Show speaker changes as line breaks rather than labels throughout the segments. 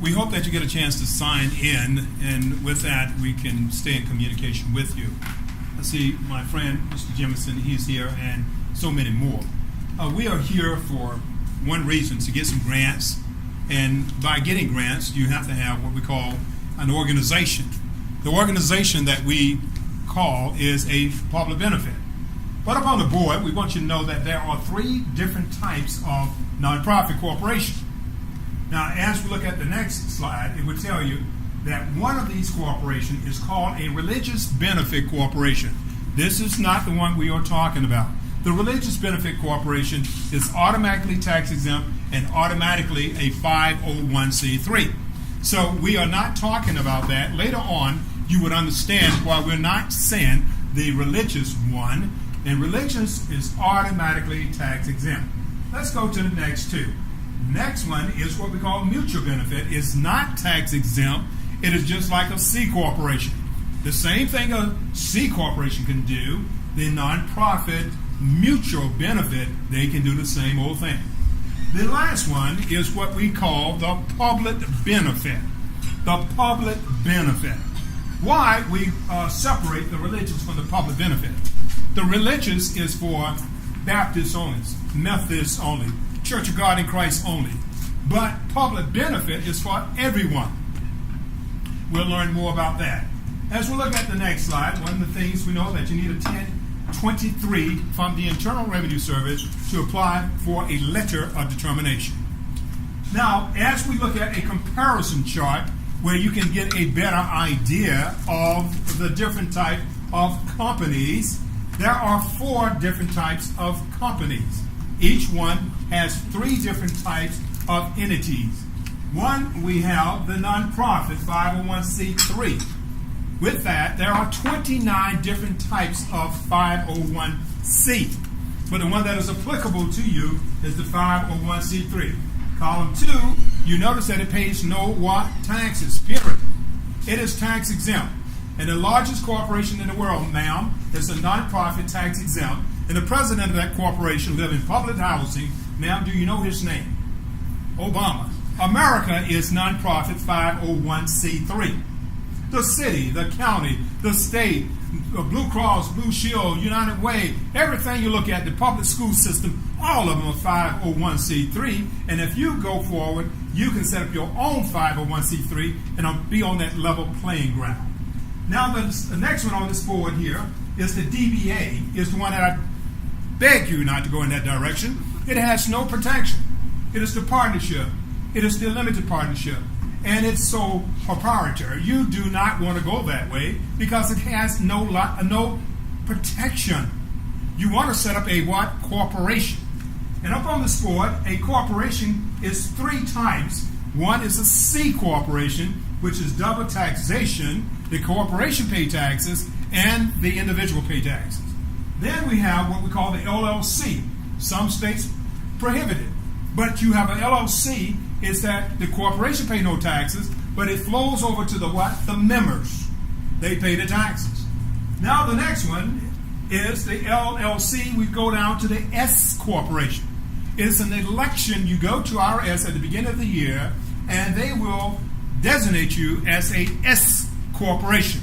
we hope that you get a chance to sign in, and with that, we can stay in communication with you. I see my friend, Mr. Jemison, he's here, and so many more. We are here for one reason, to get some grants, and by getting grants, you have to have what we call an organization. The organization that we call is a public benefit. But up on the board, we want you to know that there are 3 different types of nonprofit corporation. Now, as we look at the next slide, it would tell you that one of these corporations is called a religious benefit corporation. This is not the one we are talking about. The religious benefit corporation is automatically tax exempt and automatically a 501c3. So we are not talking about that. Later on, you would understand why we're not saying the religious one, and religious is automatically tax exempt. Let's go to the next 2. Next one is what we call mutual benefit. It's not tax exempt. It is just like a C corporation. The same thing a C corporation can do, the nonprofit mutual benefit, they can do the same old thing. The last one is what we call the public benefit. The public benefit. Why we separate the religious from the public benefit? The religious is for Baptists only, Methodists only, Church of God in Christ only. But public benefit is for everyone. We'll learn more about that. As we look at the next slide, one of the things we know that you need a 1023 from the Internal Revenue Service to apply for a letter of determination. Now, as we look at a comparison chart where you can get a better idea of the different type of companies, there are 4 different types of companies. Each one has 3 different types of entities. One, we have the nonprofit 501c3. With that, there are 29 different types of 501c. But the one that is applicable to you is the 501c3. Column 2, you notice that it pays no what? Taxes, period. It is tax exempt. And the largest corporation in the world, ma'am, is a nonprofit tax exempt. And the president of that corporation lives in public housing. Ma'am, do you know his name? Obama. America is nonprofit 501c3. The city, the county, the state, Blue Cross, Blue Shield, United Way, everything you look at, the public school system, all of them are 501c3. And if you go forward, you can set up your own 501c3 and be on that level playing ground. Now, the next one on this board here is the DBA, is the one that I beg you not to go in that direction. It has no protection. It is the partnership. It is the limited partnership. And it's so proprietary. You do not want to go that way because it has no protection. You want to set up a what? Corporation. And up on this board, a corporation is 3 types. One is a C corporation, which is double taxation. The corporation pay taxes and the individual pay taxes. Then we have what we call the LLC. Some states prohibit it. But you have an LLC, is that the corporation pay no taxes, but it flows over to the what? The members. They pay the taxes. Now the next one is the LLC. We go down to the S corporation. It's an election. You go to IRS at the beginning of the year, and they will designate you as a S corporation.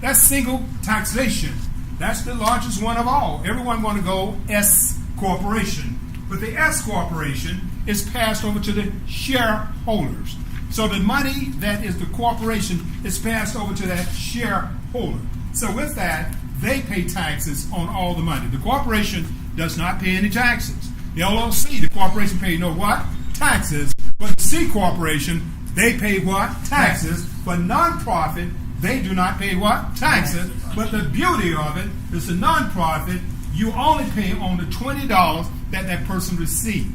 That's single taxation. That's the largest one of all. Everyone want to go S corporation. But the S corporation is passed over to the shareholders. So the money that is the corporation is passed over to that shareholder. So with that, they pay taxes on all the money. The corporation does not pay any taxes. The LLC, the corporation pay no what? Taxes. But the C corporation, they pay what? Taxes. But nonprofit, they do not pay what? Taxes. But the beauty of it is the nonprofit, you only pay on the $20 that that person received.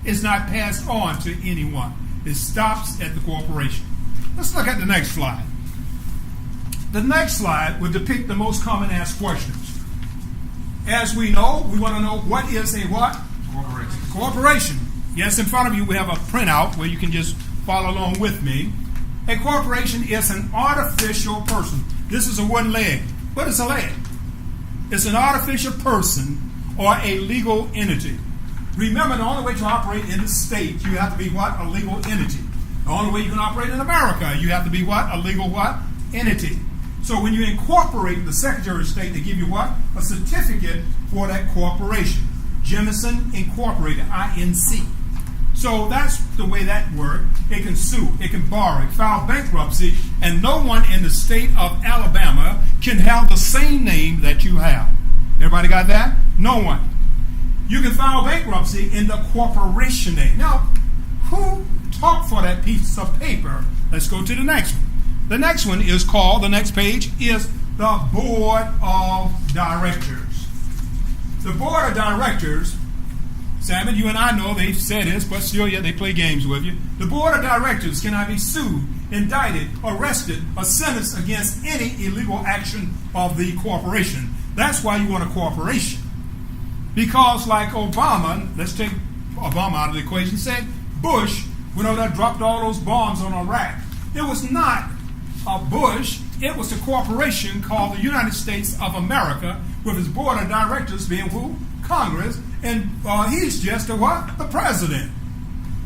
It's not passed on to anyone. It stops at the corporation. Let's look at the next slide. The next slide would depict the most common asked questions. As we know, we want to know what is a what?
Corporation.
Corporation. Yes, in front of you we have a printout where you can just follow along with me. A corporation is an artificial person. This is a one leg. What is a leg? It's an artificial person or a legal entity. Remember, the only way to operate in the state, you have to be what? A legal entity. The only way you can operate in America, you have to be what? A legal what? Entity. So when you incorporate the Secretary of State, they give you what? A certificate for that corporation. Jemison Incorporated, INC. So that's the way that works. It can sue, it can borrow, it file bankruptcy, and no one in the state of Alabama can have the same name that you have. Everybody got that? No one. You can file bankruptcy in the corporation name. Now, who talked for that piece of paper? Let's go to the next one. The next one is called, the next page is the Board of Directors. The Board of Directors, Salmon, you and I know they've said this, but still, yeah, they play games with you. The Board of Directors cannot be sued, indicted, arrested, or sentenced against any illegal action of the corporation. That's why you want a corporation. Because like Obama, let's take Obama out of the equation, say Bush went over there, dropped all those bombs on Iraq. It was not Bush, it was a corporation called the United States of America, with his board of directors being who? Congress, and he's just a what? The president.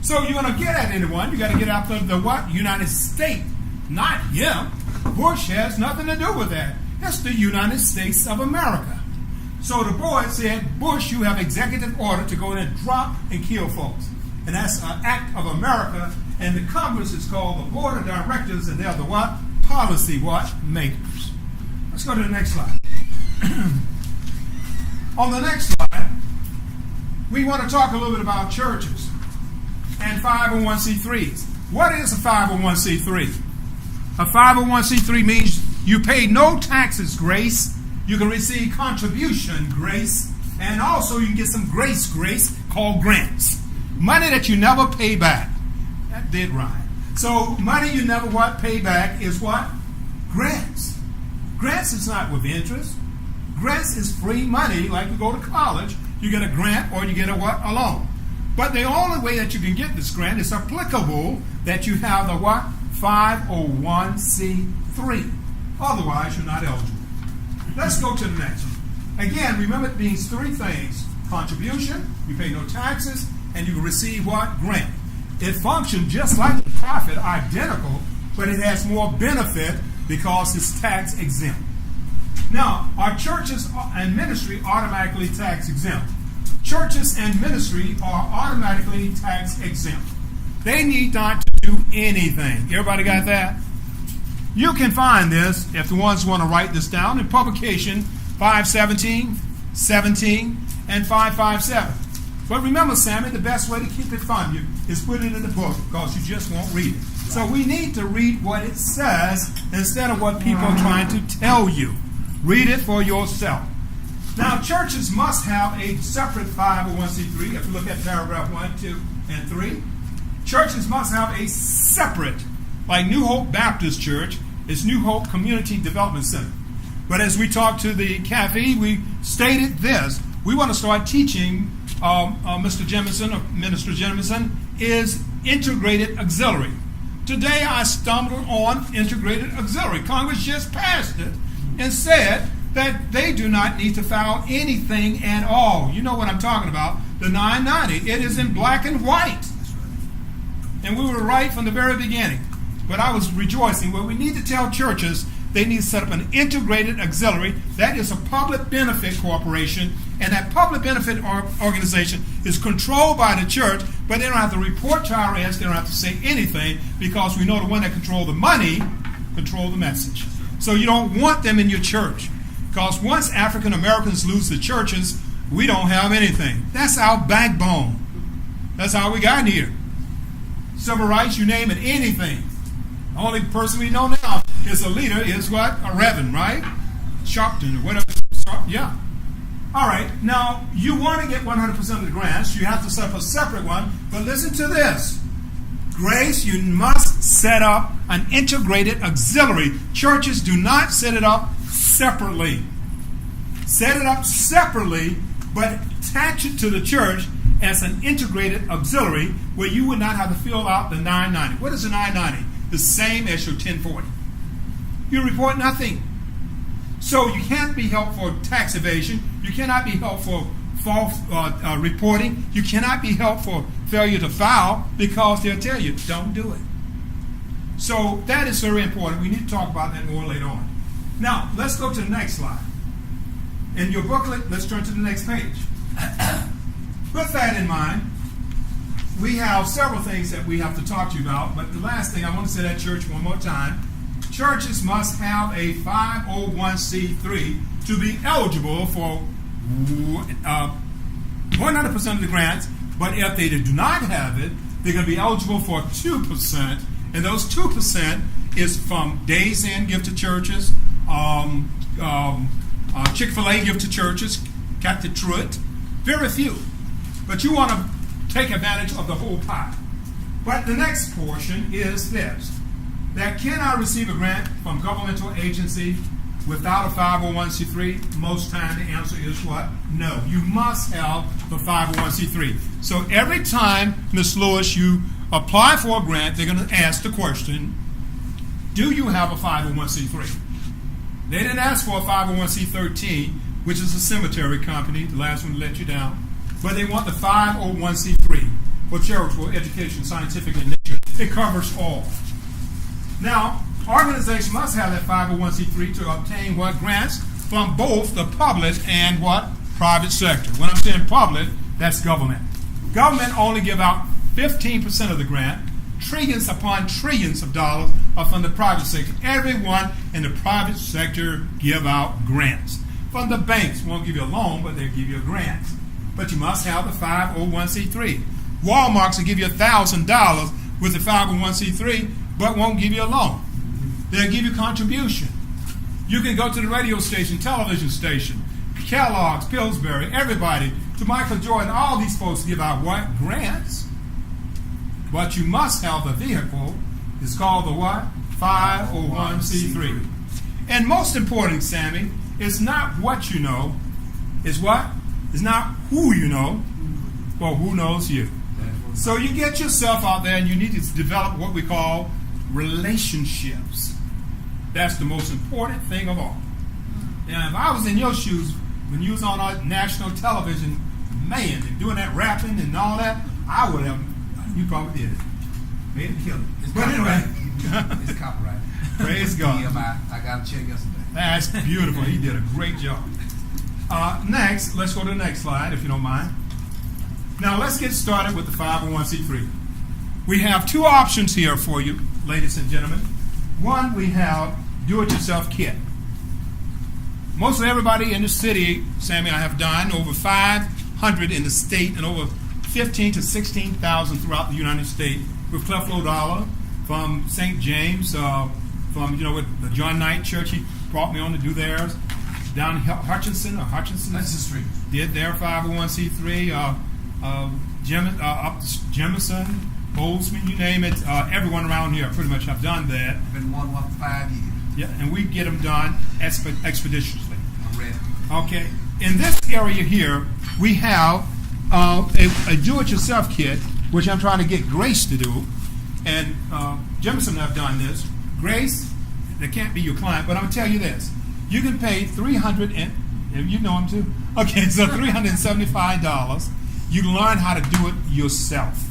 So you're going to get at anyone, you got to get after the what? United States, not him. Bush has nothing to do with that. It's the United States of America. So the board said, Bush, you have executive order to go in and drop and kill folks. And that's an act of America, and the Congress is called the Board of Directors, and they're the what? Policy what? Makers. Let's go to the next slide. On the next slide, we want to talk a little bit about churches and 501c3s. What is a 501c3? A 501c3 means you pay no taxes, grace. You can receive contribution, grace, and also you can get some grace called grants. Money that you never pay back. That did rhyme. So money you never what pay back is what? Grants. Grants is not with interest. Grants is free money, like you go to college, you get a grant or you get a what? A loan. But the only way that you can get this grant is applicable that you have the what? 501c3. Otherwise, you're not eligible. Let's go to the next one. Again, remember it means three things. Contribution, you pay no taxes, and you receive what? Grant. It functions just like the profit, identical, but it has more benefit because it's tax exempt. Now, are churches and ministry automatically tax exempt? Churches and ministry are automatically tax exempt. They need not to do anything. Everybody got that? You can find this, if the ones want to write this down, in publication 517, 17, and 557. But remember, Sammy, the best way to keep it from you is put it in the book, because you just won't read it. So we need to read what it says instead of what people are trying to tell you. Read it for yourself. Now, churches must have a separate 501c3. If you look at paragraph 1, 2, and 3, churches must have a separate, like New Hope Baptist Church, it's New Hope Community Development Center. But as we talked to the cafe, we stated this. We want to start teaching Mr. Jemison, or Minister Jemison, is integrated auxiliary. Today I stumbled on integrated auxiliary. Congress just passed it and said that they do not need to file anything at all. You know what I'm talking about, the 990. It is in black and white. And we were right from the very beginning. But I was rejoicing. Well, we need to tell churches they need to set up an integrated auxiliary. That is a public benefit corporation, and that public benefit organization is controlled by the church, but they don't have to report to IRS, they don't have to say anything, because we know the one that controls the money controls the message. So you don't want them in your church, because once African Americans lose the churches, we don't have anything. That's our backbone. That's how we got here. Civil rights, you name it, anything. The only person we know now is a leader is what? A reverend, right? Sharpton or whatever. Yeah. All right. Now, you want to get 100% of the grants. You have to set up a separate one. But listen to this. Grace, you must set up an integrated auxiliary. Churches do not set it up separately. Set it up separately, but attach it to the church as an integrated auxiliary where you would not have to fill out the 990. What is a 990? The same as your 1040. You report nothing. So you can't be held for tax evasion. You cannot be held for false reporting. You cannot be held for failure to file, because they'll tell you, don't do it. So that is very important. We need to talk about that more later on. Now, let's go to the next slide. In your booklet, let's turn to the next page. With that in mind, we have several things that we have to talk to you about, but the last thing I want to say that church one more time. Churches must have a 501c3 to be eligible for 100% of the grants, but if they do not have it, they're going to be eligible for 2%, and those 2% is from Days Inn give to churches, Chick-fil-A give to churches, Captain Truett, very few. But you want to take advantage of the whole pie. But the next portion is this, that can I receive a grant from governmental agency without a 501c3? Most time the answer is what? No. You must have the 501c3. So every time, Ms. Lewis, you apply for a grant, they're going to ask the question, do you have a 501c3? They didn't ask for a 501c13, which is a cemetery company, the last one to let you down, but they want the 501c3 for charitable, education, scientific, and nature. It covers all. Now, organizations must have that 501c3 to obtain what? Grants from both the public and what? Private sector. When I'm saying public, that's government. Government only give out 15% of the grant. Trillions upon trillions of dollars are from the private sector. Everyone in the private sector give out grants. From the banks, won't give you a loan, but they'll give you a grant. But you must have the 501c3. Walmart will give you $1,000 with the 501c3, but won't give you a loan. They'll give you contribution. You can go to the radio station, television station, Kellogg's, Pillsbury, everybody, to Michael Jordan, all these folks give out what? Grants. But you must have the vehicle. It's called the what? 501c3. And most important, Sammy, it's not what you know. It's what? It's not who you know, but who knows you. So you get yourself out there and you need to develop what we call relationships. That's the most important thing of all. And if I was in your shoes when you was on our national television, man, and doing that rapping and all that, I would have, you probably did it. Made it kill it. But anyway.
It's copyright.
Praise God.
I got a check yesterday.
That's beautiful. He did a great job. Next, let's go to the next slide, if you don't mind. Now, let's get started with the 501c3. We have two options here for you, ladies and gentlemen. One, we have do-it-yourself kit. Most of everybody in the city, Sammy, I have done over 500 in the state and over 15 to 16,000 throughout the United States with Creflo Dollar from St. James, from with the John Knight Church. He brought me on to do theirs. Down in Hutchinson Street did their 501c3. Jemison, Bozeman, you name it. Everyone around here pretty much have done that.
I've been one for 5 years.
Yeah, and we get them done expeditiously.
I'm ready.
Okay. In this area here, we have a do-it-yourself kit, which I'm trying to get Grace to do. And Jemison have done this. Grace, they can't be your client, but I'm going to tell you this. You can pay $300, you know him too? Okay, so $375. You can learn how to do it yourself.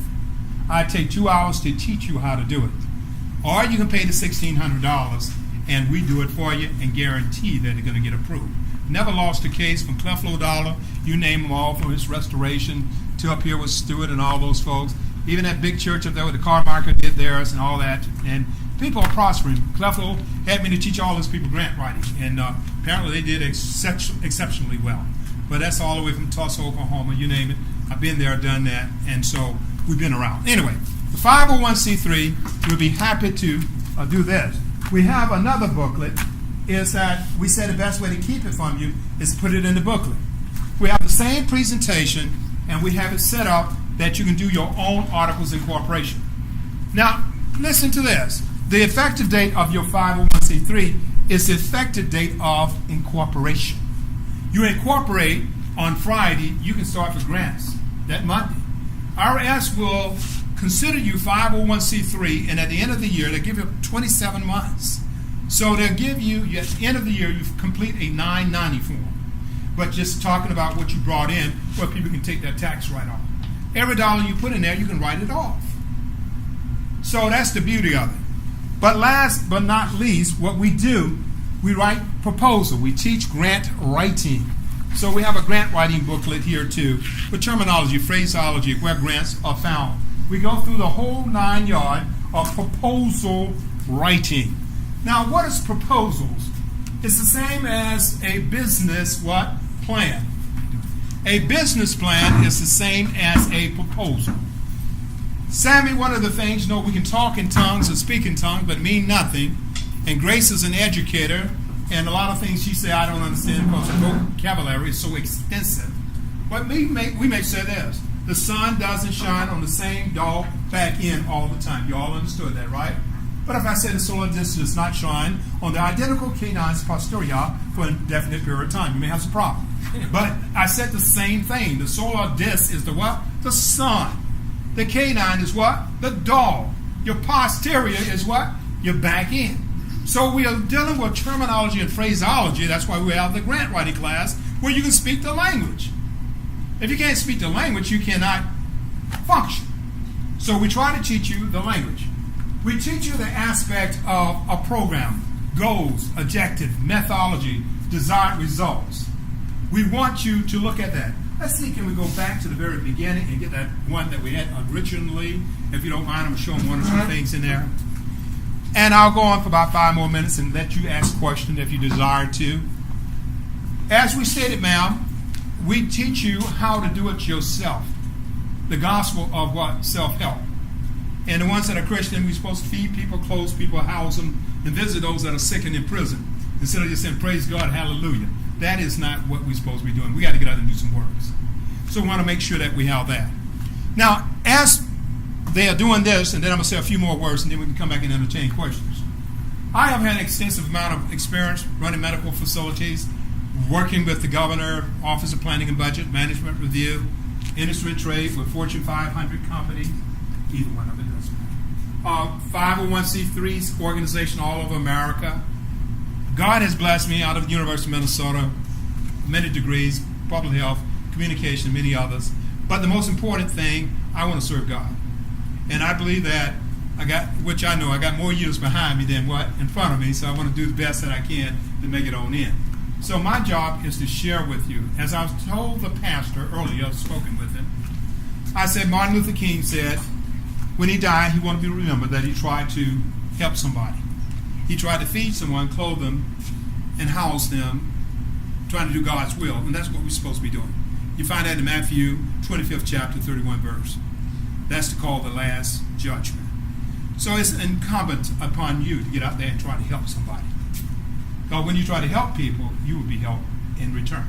I take 2 hours to teach you how to do it. Or you can pay the $1,600 and we do it for you and guarantee that they're going to get approved. Never lost a case from Creflo Dollar, you name them all, from his restoration to up here with Stewart and all those folks. Even that big church up there with the car market did theirs and all that. And people are prospering. Creflo had me to teach all those people grant writing, and apparently they did exceptionally well. But that's all the way from Tulsa, Oklahoma, you name it. I've been there, done that, and so we've been around. Anyway, the 501c3, we'll be happy to do this. We have another booklet, is that we said the best way to keep it from you is put it in the booklet. We have the same presentation, and we have it set up that you can do your own articles of incorporation. Now, listen to this. The effective date of your 501c3 is the effective date of incorporation. You incorporate on Friday, you can start for grants that Monday. IRS will consider you 501c3, and at the end of the year, they give you 27 months. So they'll give you, at the end of the year, you complete a 990 form. But just talking about what you brought in, where people can take that tax write-off. Every dollar you put in there, you can write it off. So that's the beauty of it. But last but not least, what we do, we write proposal. We teach grant writing. So we have a grant writing booklet here too, with terminology, phraseology, where grants are found. We go through the whole 9 yards of proposal writing. Now, what is proposals? It's the same as a business plan. A business plan is the same as a proposal. Sammy, one of the things, we can talk in tongues or speak in tongues, but mean nothing. And Grace is an educator, and a lot of things she said I don't understand because the vocabulary is so extensive. But we may say this: the sun doesn't shine on the same dog back end all the time. You all understood that, right? But if I say the solar disk does not shine on the identical canines posterior for an indefinite period of time, you may have some problem. But I said the same thing. The solar disk is the what? The sun. The canine is what? The dog. Your posterior is what? Your back end. So we are dealing with terminology and phraseology. That's why we have the grant writing class where you can speak the language. If you can't speak the language, you cannot function. So we try to teach you the language. We teach you the aspect of a program, goals, objective, methodology, desired results. We want you to look at that. Let's see, can we go back to the very beginning and get that one that we had originally? If you don't mind, I'm going to show them one or two things in there. And I'll go on for about 5 more minutes and let you ask questions if you desire to. As we stated, ma'am, we teach you how to do it yourself. The gospel of what? Self-help. And the ones that are Christian, we're supposed to feed people, clothe people, house them, and visit those that are sick and in prison. Instead of just saying, praise God, hallelujah. That is not what we're supposed to be doing. We got to get out and do some works. So we want to make sure that we have that. Now, as they are doing this, and then I'm going to say a few more words, and then we can come back and entertain questions. I have had an extensive amount of experience running medical facilities, working with the governor, Office of Planning and Budget, Management Review, Industry and Trade with Fortune 500 companies, either one of it doesn't matter. 501c3 organization all over America. God has blessed me out of the University of Minnesota, many degrees, public health, communication, many others. But the most important thing, I want to serve God. And I believe that I got more years behind me than what in front of me, so I want to do the best that I can to make it on in. So my job is to share with you. As I was told the pastor earlier, I've spoken with him, I said Martin Luther King said when he died, he wanted to be remembered that he tried to help somebody. He tried to feed someone, clothe them, and house them, trying to do God's will. And that's what we're supposed to be doing. You find that in Matthew 25th chapter, 31 verse. That's called the last judgment. So it's incumbent upon you to get out there and try to help somebody. Because when you try to help people, you will be helped in return.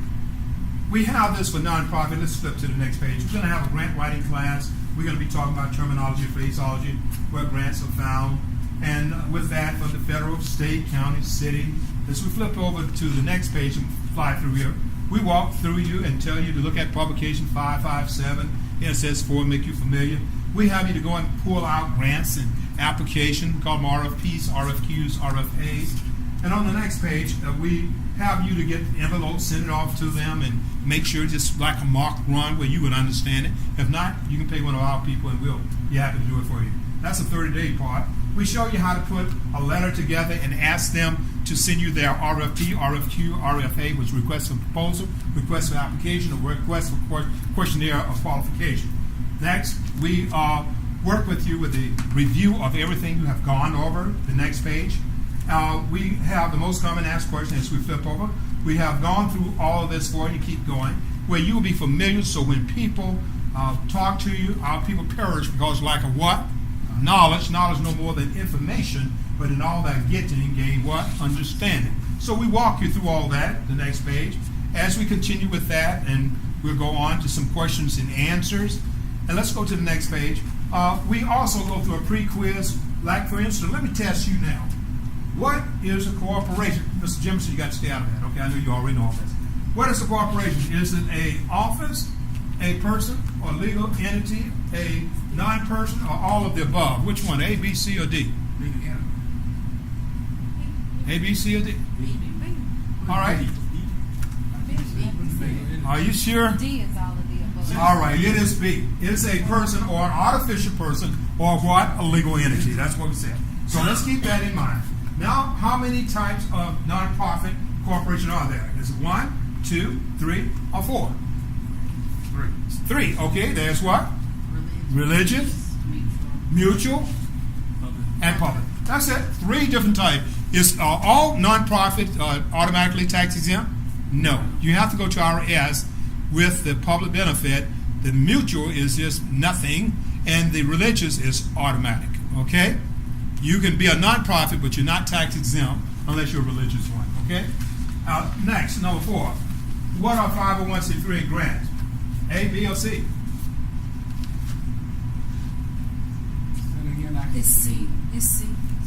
We have this for nonprofit. Let's flip to the next page. We're going to have a grant writing class. We're going to be talking about terminology, phraseology, where grants are found. And with that, from the federal, state, county, city. As we flip over to the next page and fly through here, we walk through you and tell you to look at publication 557. It says for make you familiar. We have you to go and pull out grants and application, call them RFPs, RFQs, RFAs. And on the next page, we have you to get envelopes, send it off to them, and make sure just like a mock run where you would understand it. If not, you can pay one of our people and we'll be happy to do it for you. That's the 30-day part. We show you how to put a letter together and ask them to send you their RFP, RFQ, RFA, which request for proposal, request for application, or request for questionnaire of qualification. Next, we work with you with a review of everything you have gone over. The next page. We have the most common asked question as we flip over. We have gone through all of this for you. Keep going. Where you will be familiar, so when people talk to you, our people perish because lack of what? Knowledge no more than information, but in all that getting, gain what? Understanding. So we walk you through all that, the next page. As we continue with that, and we'll go on to some questions and answers. And let's go to the next page. We also go through a pre-quiz. Like, for instance, let me test you now. What is a corporation? Mr. Jimson, you got to stay out of that. Okay, I know you already know all this. What is a corporation? Is it an office, a person, or legal entity, a non-person, or all of the above? Which one, A, B, C, or D? A, B, C, or D? All right. Are you sure?
D is all of the above.
All right, it is B. It is a person or an artificial person or what? A legal entity. That's what we said. So let's keep that in mind. Now, how many types of nonprofit corporation are there? Is it 1, 2, 3, or 4? 3. Okay, there's what? Religious, mutual, and public. That's it. 3 different types. Is all nonprofit automatically tax exempt? No. You have to go to IRS with the public benefit. The mutual is just nothing, and the religious is automatic. Okay? You can be a nonprofit, but you're not tax exempt unless you're a religious one. Okay? Next, number 4. What are 501c3 grants? A, B, or C?
It's C. It's C.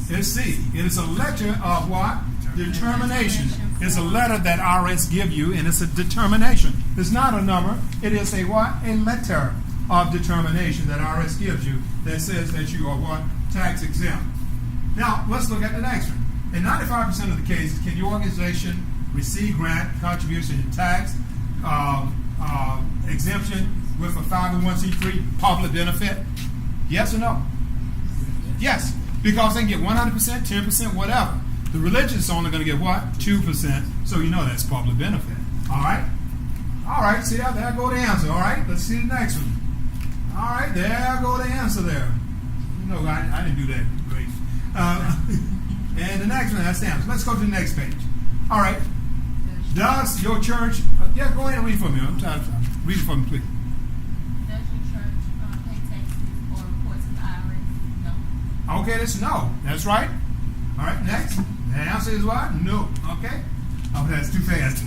It's C. It is a letter of what? Determination. It's a letter that IRS give you, and it's a determination. It's not a number. It is a what? A letter of determination that IRS gives you that says that you are what? Tax exempt. Now, let's look at the next one. In 95% of the cases, can your organization receive grant, contribution, and tax exemption with a 501c3 public benefit? Yes or no? Yes, because they can get 100%, 10%, whatever. The religious is only going to get what? 2%. So you know that's public benefit. All right? All right, see, there go the answer. All right, let's see the next one. All right, there go the answer there. No, I didn't do that great. And the next one, that's the answer. Let's go to the next page. All right. Does your church, yeah, go ahead and read for me. I'm tired of read it for me, please.
Does your church pay taxes or report to the IRS? No.
Okay, that's no. That's right. All right, next. The answer is what? No. Okay. Oh, that's too fast.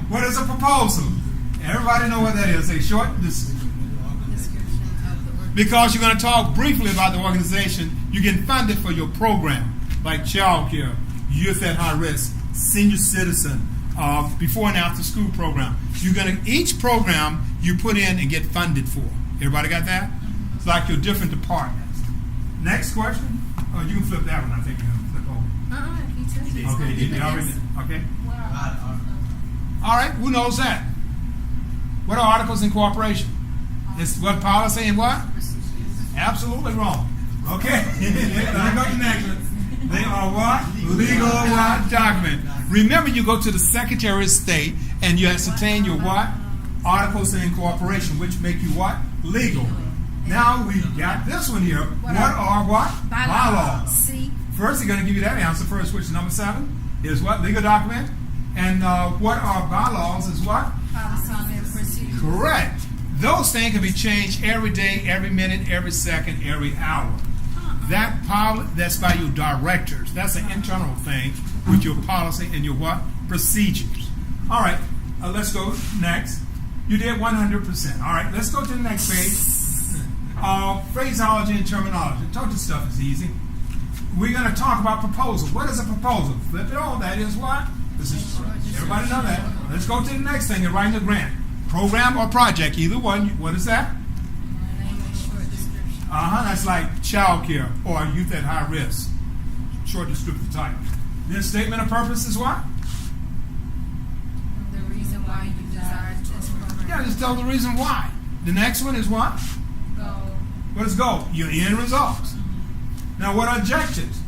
What is a proposal? Everybody know what that is. A short because you're going to talk briefly about the organization. You get funded for your program, like child care, youth at high risk, senior citizen, before and after school program. You're going to each program you put in and get funded for. Everybody got that? It's like your different departments. Next question. Oh, you can flip that one. I think you can flip over.
He took it.
Okay, you already did. Okay.
What are articles?
All right. Who knows that? What are articles in cooperation? It's what policy and what? Absolutely wrong. Okay. Let me go to the next one. They are what? Legal what? Document. Remember, you go to the Secretary of State and you ascertain your what? Articles of incorporation, which make you what? Legal. Now we got this one here. What are what? Bylaws.
C.
First, they're going to give you that answer first, which is number 7. Is what? Legal document. And what are bylaws is what?
Policy and procedure.
Correct. Those things can be changed every day, every minute, every second, every hour. That's by your directors. That's an internal thing with your policy and your what? Procedures. All right, let's go next. You did 100%. All right, let's go to the next page. Phraseology and terminology. Told you stuff is easy. We're going to talk about proposal. What is a proposal? Flip it on. That is what? This is everybody know that. Let's go to the next thing and write the grant. Program or project, either one. What is that? That's like child care or youth at high risk. Short descriptive type. Then statement of purpose is what?
The reason why you desire this program.
Yeah, just tell the reason why. The next one is what?
Goal.
What is goal? Your end results. Now, what are objectives?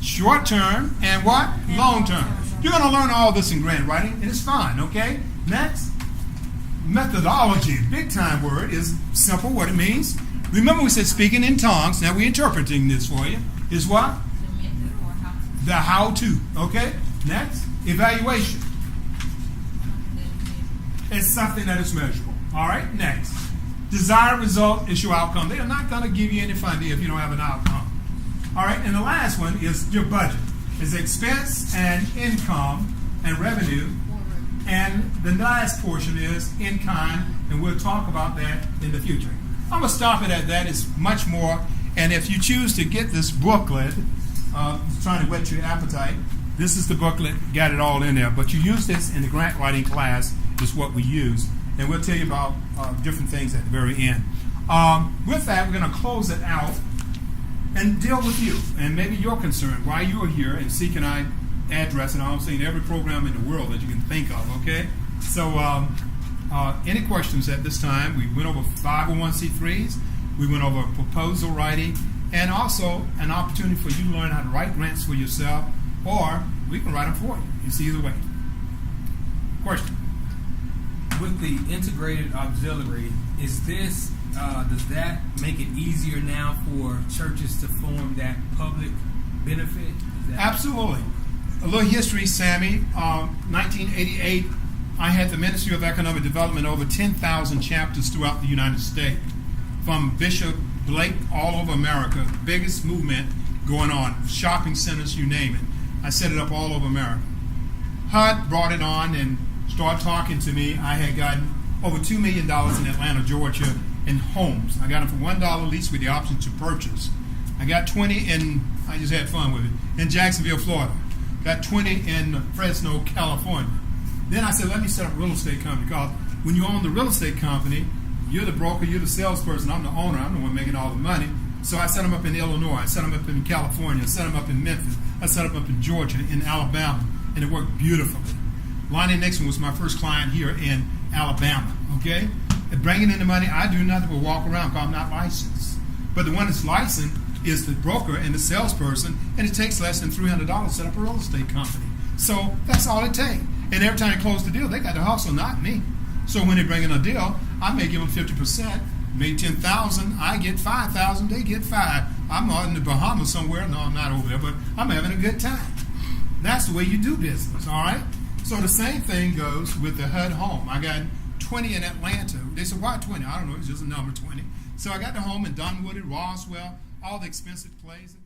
Short term and what? Long term. You're going to learn all this in grant writing, and it's fine, okay? Next, methodology. Big time word is simple what it means. Remember we said speaking in tongues. Now we're interpreting this for you. Is what?
The method or how to.
The how to. Okay? Next, evaluation. It's something that is measurable. All right? Next, desired result is your outcome. They are not going to give you any funding if you don't have an outcome. All right? And the last one is your budget. It's expense and income and revenue. And the last portion is in kind, and we'll talk about that in the future. I'm going to stop it at that. It's much more. And if you choose to get this booklet, trying to whet your appetite, this is the booklet, got it all in there. But you use this in the grant writing class, is what we use. And we'll tell you about different things at the very end. With that, we're going to close it out and deal with you and maybe your concern, why you are here, and see can I address, and I'm saying every program in the world that you can think of, okay? So any questions at this time? We went over 501c3s. We went over proposal writing. and also an opportunity for you to learn how to write grants for yourself, or we can write them for you. It's either way. Question?
With the integrated auxiliary, is this does that make it easier now for churches to form that public benefit? Is that
Absolutely. A little history, Sammy. 1988, I had the Ministry of Economic Development over 10,000 chapters throughout the United States. From Bishop Blake all over America, biggest movement going on, shopping centers, you name it. I set it up all over America. HUD brought it on and started talking to me. I had gotten over $2 million in Atlanta, Georgia, in homes. I got them for $1 lease with the option to purchase. I got 20 in, I just had fun with it, in Jacksonville, Florida. Got 20 in Fresno, California. Then I said, let me set up a real estate company, because when you own the real estate company, you're the broker, you're the salesperson, I'm the owner, I'm the one making all the money. So I set them up in Illinois, I set them up in California, I set them up in Memphis, I set them up in Georgia, in Alabama, and it worked beautifully. Lonnie Nixon was my first client here in Alabama, okay? And bringing in the money, I do nothing but walk around because I'm not licensed. But the one that's licensed is the broker and the salesperson, and it takes less than $300 to set up a real estate company. So that's all it takes. And every time they close the deal, they got the hustle, not me. So when they bring in a deal, I may give them 50%, made $10,000, I get $5,000, they get $5,000. I'm out in the Bahamas somewhere. No, I'm not over there, but I'm having a good time. That's the way you do business, all right? So the same thing goes with the HUD home. I got 20 in Atlanta. They said, why 20? I don't know, it's just a number 20. So I got the home in Dunwoody, Roswell, all the expensive places.